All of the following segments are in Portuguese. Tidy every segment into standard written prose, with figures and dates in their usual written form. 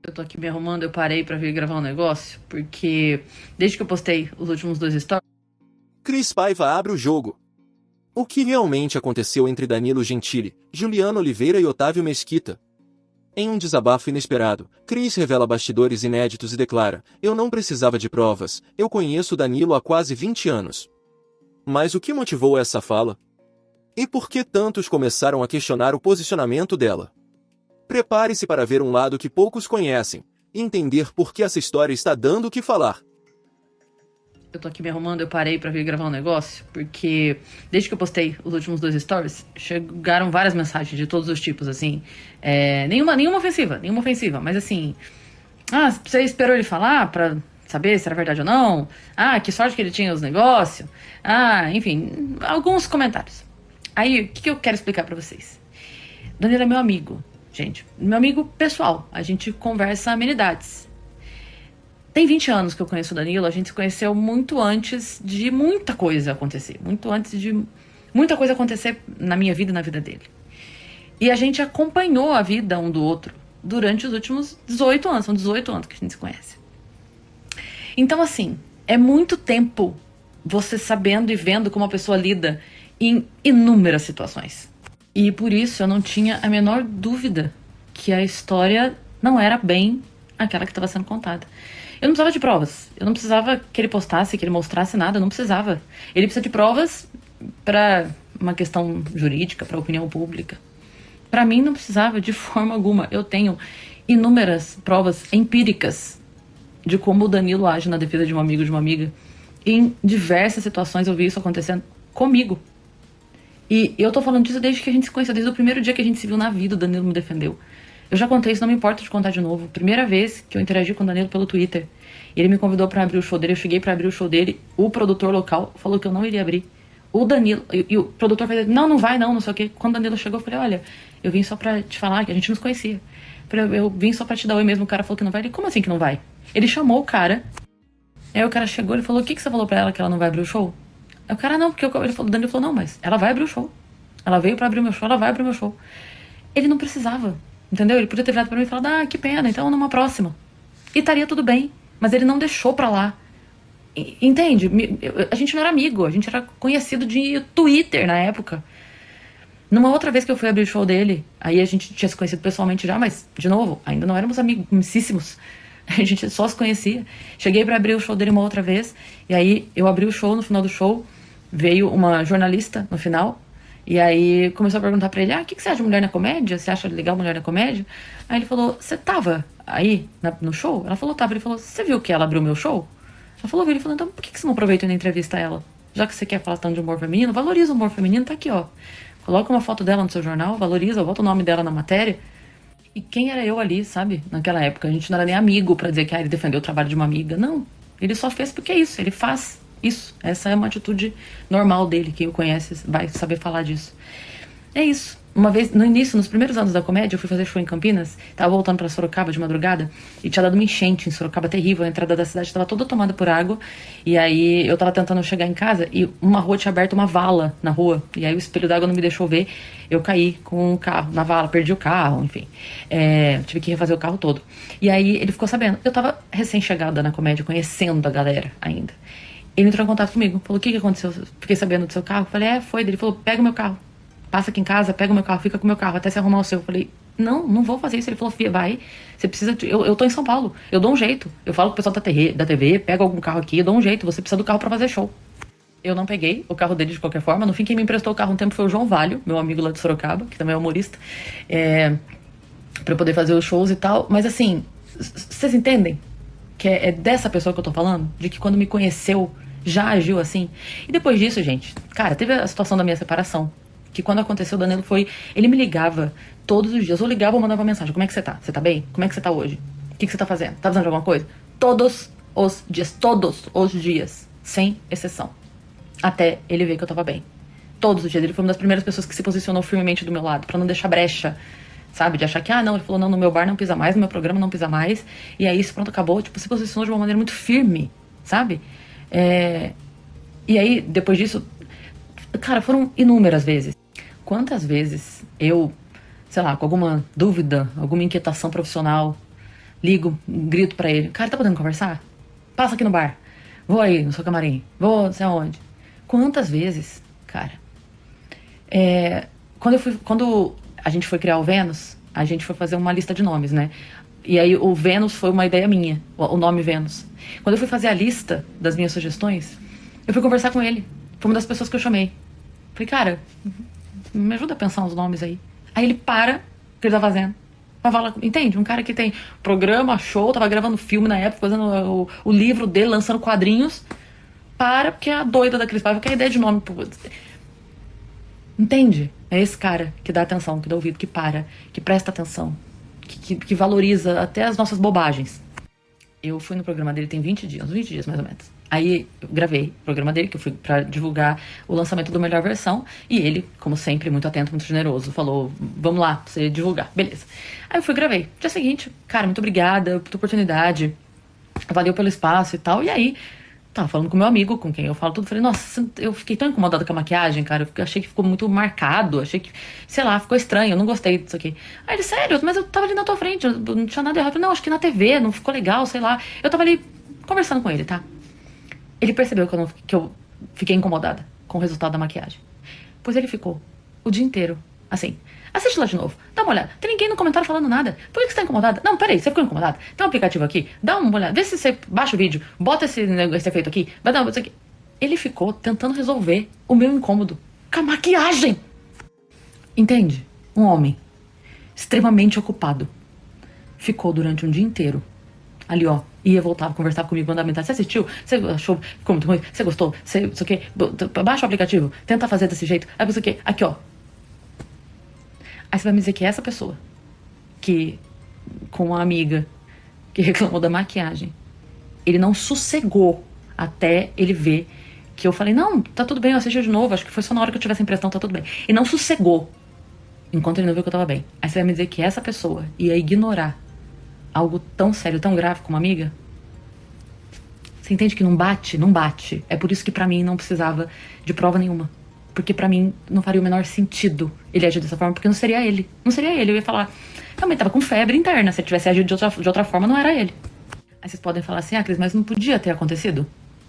Eu tô aqui me arrumando, eu parei pra vir gravar um negócio, porque desde que eu postei os últimos dois stories, Cris Paiva abre o jogo. O que realmente aconteceu entre Danilo Gentili, Juliano Oliveira e Otávio Mesquita? Em um desabafo inesperado, Cris revela bastidores inéditos e declara: "Eu não precisava de provas, eu conheço Danilo há quase 20 anos." Mas o que motivou essa fala? E por que tantos começaram a questionar o posicionamento dela? Prepare-se para ver um lado que poucos conhecem, e entender por que essa história está dando o que falar. eu tô aqui me arrumando, eu parei pra vir gravar um negócio, porque desde que eu postei os últimos dois stories, chegaram várias mensagens de todos os tipos, assim, nenhuma ofensiva, mas assim, você esperou ele falar pra saber se era verdade ou não? Que sorte que ele tinha os negócios? Enfim, alguns comentários. Aí, o que eu quero explicar pra vocês? Danilo é meu amigo, gente. Meu amigo pessoal. A gente conversa amenidades. Tem 20 anos que eu conheço o Danilo. A gente se conheceu muito antes de muita coisa acontecer. Muito antes de muita coisa acontecer na minha vida e na vida dele. E a gente acompanhou a vida um do outro durante os últimos 18 anos. São 18 anos que a gente se conhece. Então, assim, é muito tempo você sabendo e vendo como a pessoa lida em inúmeras situações. E por isso eu não tinha a menor dúvida que a história não era bem aquela que estava sendo contada. Eu não precisava de provas. Eu não precisava que ele postasse, que ele mostrasse nada. Eu não precisava. Ele precisa de provas para uma questão jurídica, para opinião pública. Para mim não precisava de forma alguma. Eu tenho inúmeras provas empíricas de como o Danilo age na defesa de um amigo, de uma amiga. Em diversas situações eu vi isso acontecendo comigo. E eu tô falando disso desde que a gente se conheceu, desde o primeiro dia que a gente se viu na vida, o Danilo me defendeu. Eu já contei isso, não me importa de contar de novo. Primeira vez que eu interagi com o Danilo pelo Twitter. E ele me convidou pra abrir o show dele, eu cheguei pra abrir o show dele, o produtor local falou que eu não iria abrir. O Danilo, e o produtor falou, não vai não sei o quê. Quando o Danilo chegou, eu falei, olha, eu vim só pra te falar que a gente nos conhecia. Eu vim só pra te dar oi mesmo, o cara falou que não vai. Ele, como assim que não vai? Ele chamou o cara, aí o cara chegou, ele falou, o que você falou pra ela que ela não vai abrir o show? Aí o cara, não, porque o Danilo falou, não, mas ela vai abrir o show. Ela veio pra abrir o meu show, ela vai abrir o meu show. Ele não precisava, entendeu? Ele podia ter virado pra mim e falado, que pena, então numa próxima. E estaria tudo bem, mas ele não deixou pra lá. Entende? A gente não era amigo, a gente era conhecido de Twitter na época. Numa outra vez que eu fui abrir o show dele, aí a gente tinha se conhecido pessoalmente já, mas, de novo, ainda não éramos amicíssimos. A gente só se conhecia. Cheguei pra abrir o show dele uma outra vez, e aí eu abri o show, no final do show, veio uma jornalista no final, e aí começou a perguntar pra ele, o que você acha de Mulher na Comédia? Você acha legal Mulher na Comédia? Aí ele falou, você tava aí no show? Ela falou, tava. Ele falou, você viu que ela abriu meu show? Ela falou, vi. Ele falou, então por que você não aproveita e não entrevista ela? Já que você quer falar tanto de humor feminino, valoriza o humor feminino, tá aqui, ó. Coloca uma foto dela no seu jornal, valoriza, bota o nome dela na matéria. E quem era eu ali, sabe? Naquela época, a gente não era nem amigo pra dizer que ele defendeu o trabalho de uma amiga. Não, ele só fez porque é isso, ele faz isso. Essa é uma atitude normal dele, quem o conhece vai saber falar disso. É isso. Uma vez, no início, nos primeiros anos da comédia, eu fui fazer show em Campinas, tava voltando pra Sorocaba de madrugada, e tinha dado uma enchente em Sorocaba terrível, a entrada da cidade tava toda tomada por água, e aí eu tava tentando chegar em casa, e uma rua tinha aberto uma vala na rua, e aí o espelho d'água não me deixou ver, eu caí com um carro na vala, perdi o carro, enfim, tive que refazer o carro todo. E aí ele ficou sabendo, eu tava recém-chegada na comédia, conhecendo a galera ainda. Ele entrou em contato comigo, falou, o que aconteceu? Fiquei sabendo do seu carro, falei, foi, ele falou, pega o meu carro. Passa aqui em casa, pega o meu carro, fica com o meu carro, até se arrumar o seu. Eu falei, não vou fazer isso. Ele falou, Fia, vai, você precisa eu tô em São Paulo, eu dou um jeito. Eu falo com o pessoal da TV, pega algum carro aqui, eu dou um jeito, você precisa do carro pra fazer show. Eu não peguei o carro dele de qualquer forma. No fim, quem me emprestou o carro um tempo foi o João Valho, meu amigo lá de Sorocaba, que também é humorista, pra eu poder fazer os shows e tal. Mas assim, vocês entendem que é dessa pessoa que eu tô falando? De que quando me conheceu, já agiu assim? E depois disso, gente, cara, teve a situação da minha separação. Que quando aconteceu, o Danilo foi... Ele me ligava todos os dias. Eu ligava ou mandava mensagem. Como é que você tá? Você tá bem? Como é que você tá hoje? O que você tá fazendo? Tá precisando de alguma coisa? Todos os dias. Sem exceção. Até ele ver que eu tava bem. Todos os dias. Ele foi uma das primeiras pessoas que se posicionou firmemente do meu lado. Pra não deixar brecha, sabe? De achar que, não, ele falou, não, no meu bar não pisa mais, no meu programa não pisa mais. E aí isso, pronto, acabou. Tipo, se posicionou de uma maneira muito firme, sabe? E aí, depois disso... Cara, foram inúmeras vezes. Quantas vezes eu, sei lá, com alguma dúvida, alguma inquietação profissional, ligo, grito pra ele, cara, tá podendo conversar? Passa aqui no bar. Vou aí no seu camarim. Vou, não sei aonde. Quantas vezes, cara? Quando a gente foi criar o Vênus, a gente foi fazer uma lista de nomes, né? E aí o Vênus foi uma ideia minha, o nome Vênus. Quando eu fui fazer a lista das minhas sugestões, eu fui conversar com ele. Foi uma das pessoas que eu chamei. Falei, cara, me ajuda a pensar uns nomes aí. Aí ele para o que ele tá fazendo. Vai falar, entende? Um cara que tem programa, show, tava gravando filme na época, fazendo o livro dele, lançando quadrinhos. Para, porque é a doida da Cris Paiva, que é a ideia de nome. Entende? É esse cara que dá atenção, que dá ouvido, que para, que presta atenção, que valoriza até as nossas bobagens. Eu fui no programa dele tem 20 dias, uns 20 dias mais ou menos. Aí eu gravei o programa dele, que eu fui pra divulgar o lançamento do Melhor Versão. E ele, como sempre, muito atento, muito generoso, falou, vamos lá, pra você divulgar. Beleza. Aí eu fui e gravei. Dia seguinte, cara, muito obrigada pela oportunidade. Valeu pelo espaço e tal. E aí, tava falando com meu amigo, com quem eu falo tudo. Falei, nossa, eu fiquei tão incomodada com a maquiagem, cara. Eu achei que ficou muito marcado. Achei que, sei lá, ficou estranho. Eu não gostei disso aqui. Aí ele, sério, mas eu tava ali na tua frente. Eu não tinha nada errado. Eu falei, não, acho que na TV não ficou legal, sei lá. Eu tava ali conversando com ele, tá? Ele percebeu que eu fiquei incomodada com o resultado da maquiagem. Pois ele ficou o dia inteiro, assim, assiste lá de novo, dá uma olhada. Tem ninguém no comentário falando nada. Por que você tá incomodada? Não, peraí, você ficou incomodada? Tem um aplicativo aqui, dá uma olhada, vê se você baixa o vídeo, bota esse efeito aqui, vai dar isso aqui. Ele ficou tentando resolver o meu incômodo com a maquiagem. Entende? Um homem extremamente ocupado ficou durante um dia inteiro ali, ó, ia, voltava, conversava comigo, mandava mensagem. Você assistiu? Você achou? Ficou muito ruim? Você gostou? Você, não sei o quê? Baixa o aplicativo, tenta fazer desse jeito. Aí você o quê? Aqui, ó. Aí você vai me dizer que é essa pessoa que, com uma amiga que reclamou da maquiagem, ele não sossegou até ele ver que eu falei, não, tá tudo bem, eu assisti de novo, acho que foi só na hora que eu tivesse a impressão, tá tudo bem. E não sossegou enquanto ele não viu que eu tava bem. Aí você vai me dizer que essa pessoa ia ignorar algo tão sério, tão grave como amiga? Você entende que não bate? Não bate. É por isso que pra mim não precisava de prova nenhuma. Porque pra mim não faria o menor sentido ele agir dessa forma, porque não seria ele. Não seria ele. Eu ia falar, realmente tava com febre interna. Se ele tivesse agido de outra forma, não era ele. Aí vocês podem falar assim, Cris, mas não podia ter acontecido?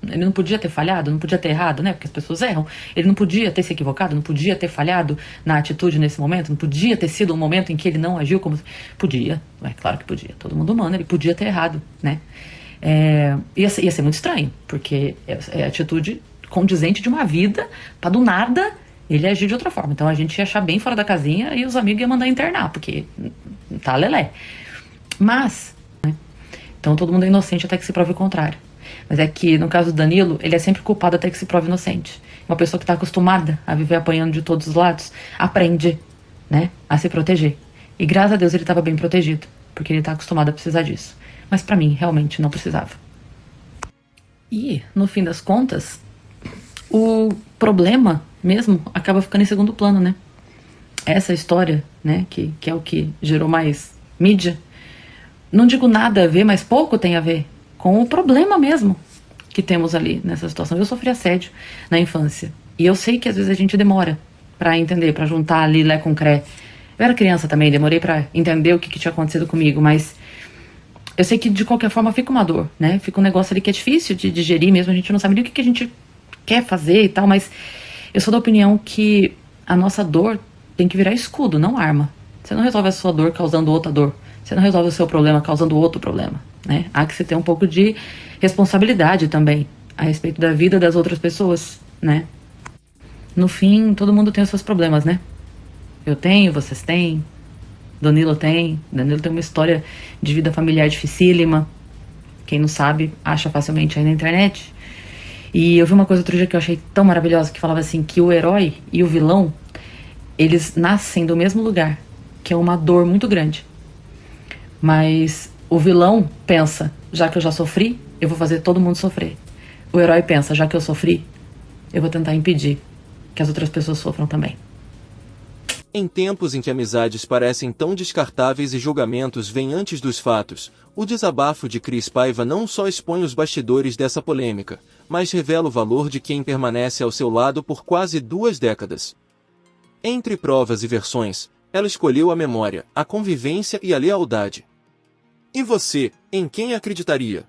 Ele não podia ter falhado, não podia ter errado, né? Porque as pessoas erram. Ele não podia ter se equivocado, não podia ter falhado na atitude nesse momento, não podia ter sido um momento em que ele não agiu como... Podia, é claro que podia. Todo mundo humano, ele podia ter errado, né? Ia ser muito estranho, porque é atitude condizente de uma vida, pra do nada ele agir de outra forma. Então a gente ia achar bem fora da casinha e os amigos iam mandar internar, porque tá lelé. Mas, né? Então todo mundo é inocente até que se prove o contrário. Mas é que, no caso do Danilo, ele é sempre culpado até que se prove inocente. Uma pessoa que está acostumada a viver apanhando de todos os lados, aprende, né, a se proteger. E graças a Deus ele estava bem protegido, porque ele está acostumado a precisar disso. Mas pra mim, realmente, não precisava. E, no fim das contas, o problema mesmo acaba ficando em segundo plano, né? Essa história, né, que é o que gerou mais mídia, não digo nada a ver, mas pouco tem a ver com o problema mesmo que temos ali nessa situação. Eu sofri assédio na infância. E eu sei que às vezes a gente demora pra entender, pra juntar ali lé com cré. Eu era criança também, demorei pra entender o que tinha acontecido comigo, mas eu sei que de qualquer forma fica uma dor, né? Fica um negócio ali que é difícil de digerir mesmo, a gente não sabe nem o que a gente quer fazer e tal, mas eu sou da opinião que a nossa dor tem que virar escudo, não arma. Você não resolve a sua dor causando outra dor. Você não resolve o seu problema causando outro problema, né? Há que você ter um pouco de responsabilidade também a respeito da vida das outras pessoas, né? No fim, todo mundo tem os seus problemas, né? Eu tenho, vocês têm, Danilo tem uma história de vida familiar dificílima. Quem não sabe, acha facilmente aí na internet. E eu vi uma coisa outro dia que eu achei tão maravilhosa, que falava assim, que o herói e o vilão, eles nascem do mesmo lugar, que é uma dor muito grande. Mas o vilão pensa, já que eu já sofri, eu vou fazer todo mundo sofrer. O herói pensa, já que eu sofri, eu vou tentar impedir que as outras pessoas sofram também. Em tempos em que amizades parecem tão descartáveis e julgamentos vêm antes dos fatos, o desabafo de Cris Paiva não só expõe os bastidores dessa polêmica, mas revela o valor de quem permanece ao seu lado por quase 2 décadas. Entre provas e versões, ela escolheu a memória, a convivência e a lealdade. E você, em quem acreditaria?